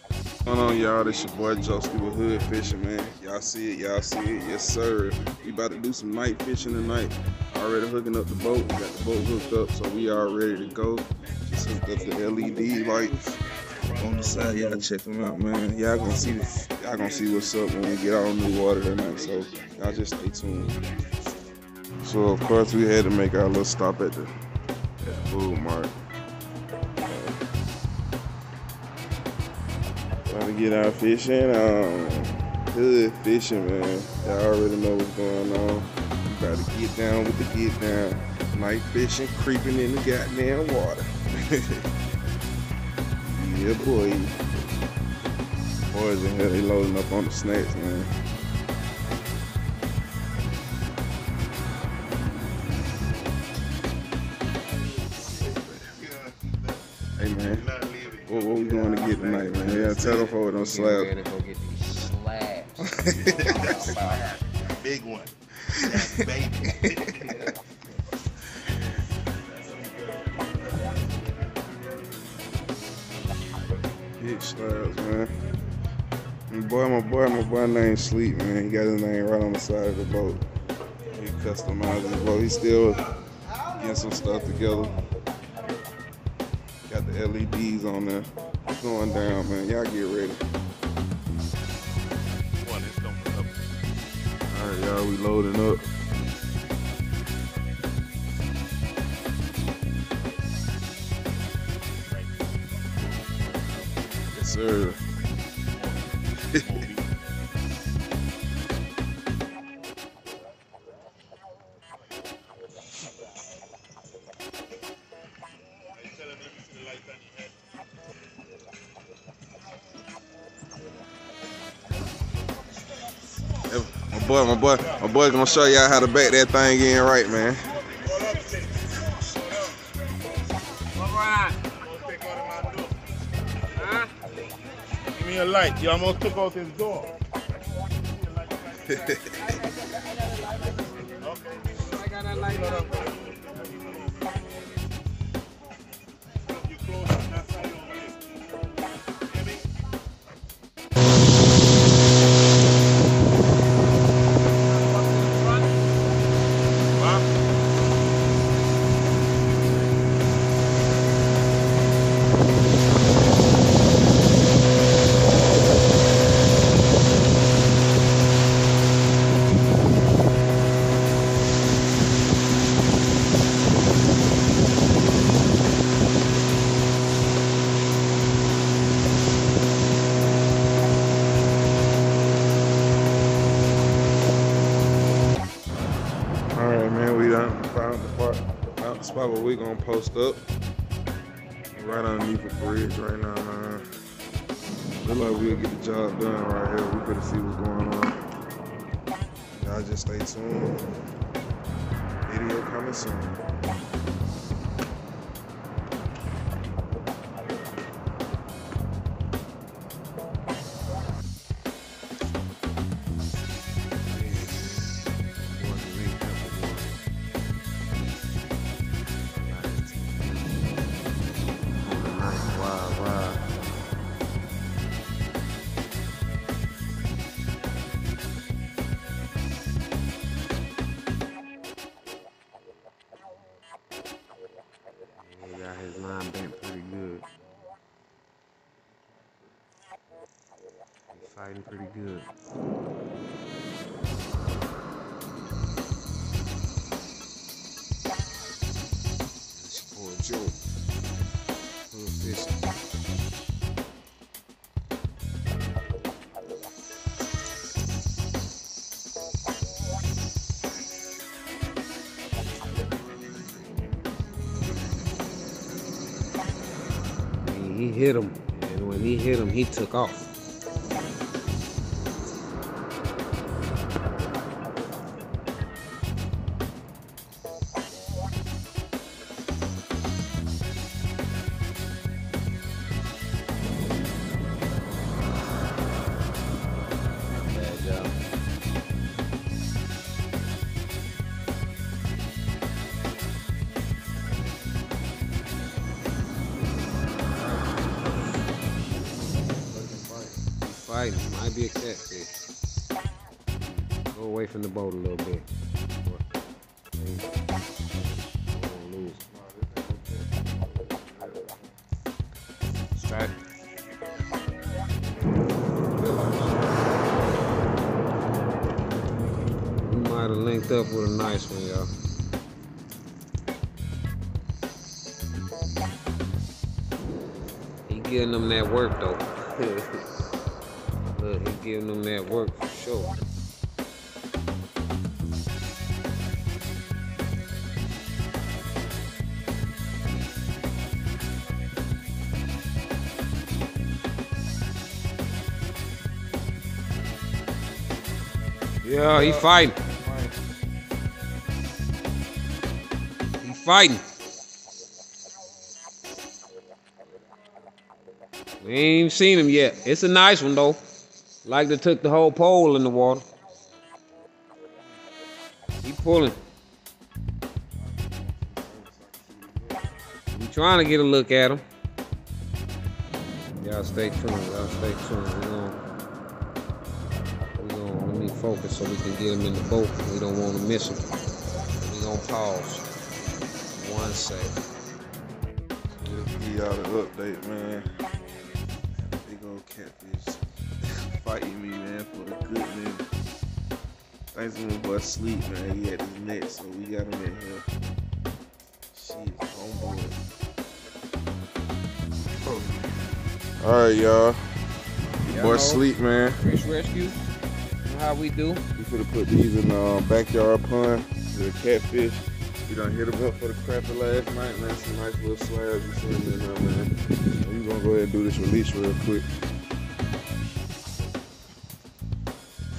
What's going on, y'all? This your boy Joski with Hood Fishing, man. Y'all see it, yes sir. We about to do some night fishing tonight. Already hooking up the boat. We got the boat hooked up, so we are ready to go. Just hooked up the LED lights on the side. Y'all check them out, man. Y'all gonna see what's up when we get out on the water tonight. So y'all just stay tuned. So of course we had to make our little stop at the food mart. Trying to get out fishing, hood fishing, man. Y'all already know what's going on. We about to get down with the get down. Night fishing, creeping in the goddamn water. Yeah, boy. Boys in here, they loading up on the snacks, man. Hey, man. What we going to get tonight, man? Yeah, tell them for them slabs. Ready to go get these slabs. Big one. That's baby. Big slabs, man. My boy named Sleep, man. He got his name right on the side of the boat. He customized the boat. He's still getting some stuff together. Got the LEDs on there. It's going down, man. Y'all get ready. Alright, y'all, we loading up. Yes, sir. My boy gonna show y'all how to back that thing in right, man. Give me a light. You almost took out his door. Okay. I got that light up. Alright, man, we done found the spot where we gonna post up. Right underneath the bridge right now, man. Look like we'll get the job done right here. We better see what's going on. Y'all just stay tuned. Video coming soon. His line bent pretty good. He's fighting pretty good. It's your boy Joe. Hood fishing. He hit him, and when he hit him, he took off. fighting. Might be a catfish. Go away from the boat a little bit. Don't lose. Let's try it. We might have linked up with a nice one, y'all. He getting them that work though. Look, he giving them that work for sure. Yeah, he fighting. He fighting. We ain't even seen him yet. It's a nice one though. Like they took the whole pole in the water. He pulling. We trying to get a look at him. Y'all stay tuned. Y'all stay tuned. Let me focus so we can get him in the boat. We don't want to miss him. We gonna pause. 1 second. Give y'all the update, man. Big old catfish fighting me, man, for a good minute. Thanks to my boy Sleep, man. He had his net, so we got him in here. Shit, homeboy. Alright, y'all. Boy Sleep, man. Fish rescue. You know how we do. We finna put these in the backyard pond. The catfish. We done hit them up for the crappie last night, man. Some nice little slabs and something in there, man. So we gonna go ahead and do this release real quick.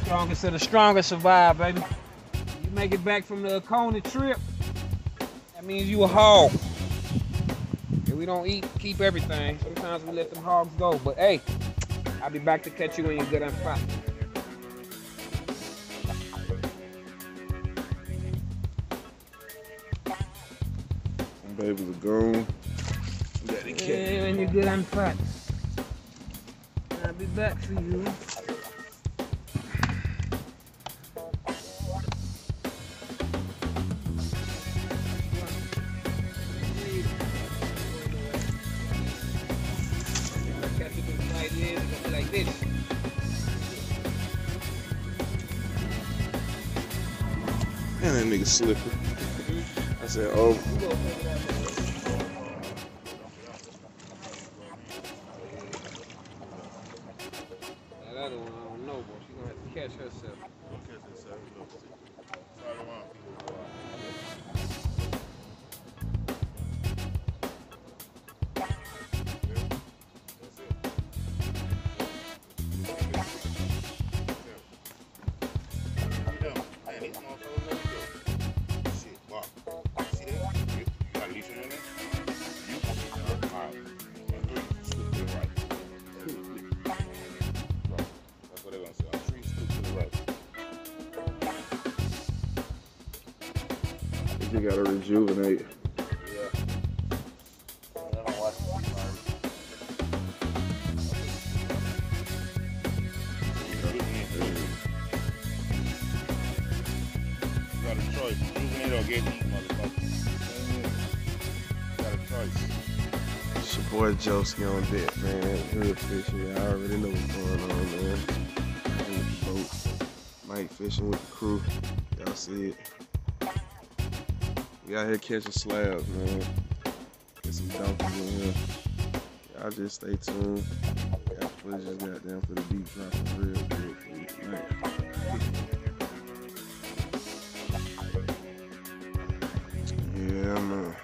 Strongest of the strongest survive, baby. You make it back from the Oconee trip, that means you a hog. And we don't keep everything. Sometimes we let them hogs go. But hey, I'll be back to catch you when you're good and fat. Them babies are gone. We got the cat. Yeah, when you're good and fat. I'll be back for you. Like this. And that nigga slipping. I said, oh. That other one, I don't know, but she's gonna have to catch herself. You gotta rejuvenate. It's your boy Joski on deck, man. Hood fishing, y'all already know what's going on, man. With the boat, night fishing with the crew. Y'all see it. We out here catching slabs, man. Get some donkeys in here. Y'all just stay tuned. Got footage goddamn for the deep drop real good for you tonight. Yeah, man.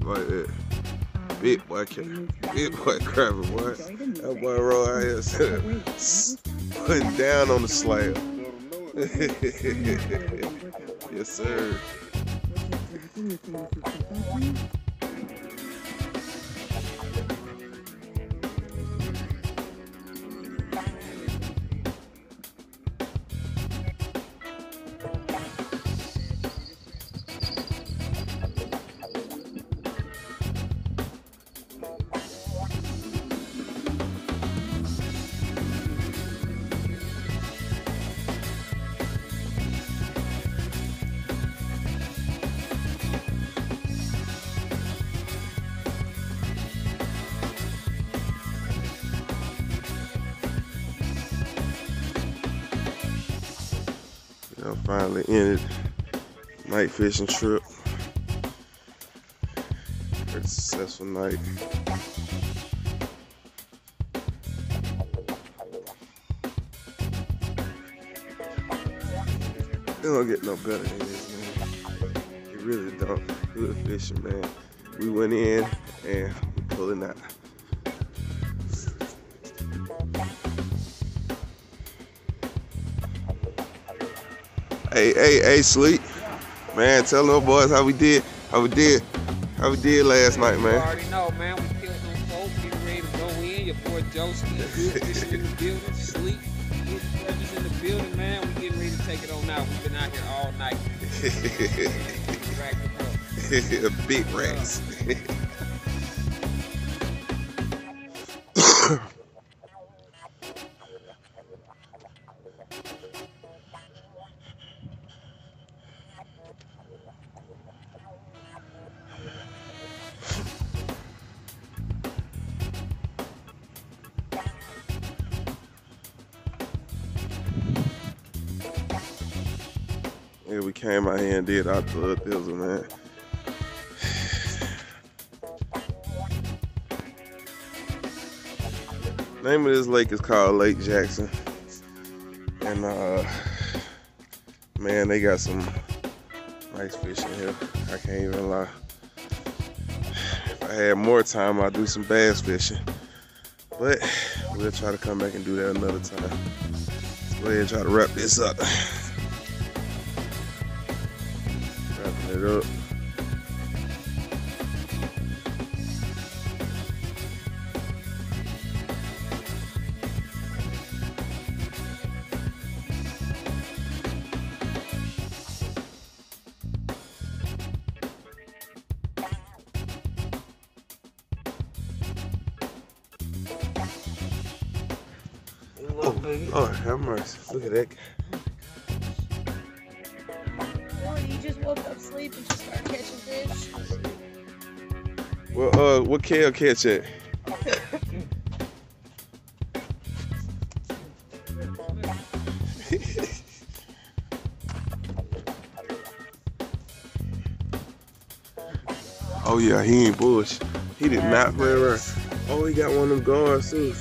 Like that. Big boy crapping, boy. That boy roll out here putting down on the slab. Yes, sir. I finally ended night fishing trip. Very successful night. It don't get no better than this, man. It really don't. Good fishing, man. We went in and we pulling out. Hey, Sleep. Man, tell them boys how we did last night, man. You already know, man. We killed them folks, getting ready to go in. Your boy Josie, good fishing in the building. Sleep, good brothers in the building, man. We getting ready to take it on out. We've been out here all night. Big rats. Yeah, we came out here and did our third thizzle, man. Name of this lake is called Lake Jackson. And man, they got some nice fish in here. I can't even lie. If I had more time, I'd do some bass fishing. But we'll try to come back and do that another time. Let's go ahead and try to wrap this up. Wrapping it up. Oh, have mercy. Look at that. Oh, you just woke up sleep and just started catching fish? Well, what Kale catch at? Oh yeah, he ain't bullshit. He did not play around. Oh, he got one of them guards too.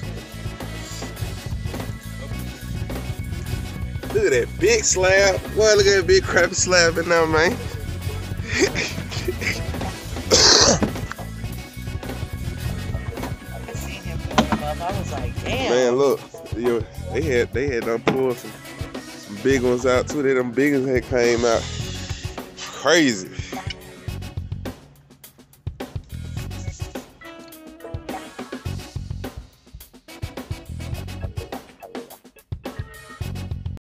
Look at that big slab. Boy, look at that big crappy slab in there, man. I seen him pulling up. I was like, damn. Man, look, yo, they had done pulled some big ones out too. Them big ones had came out crazy.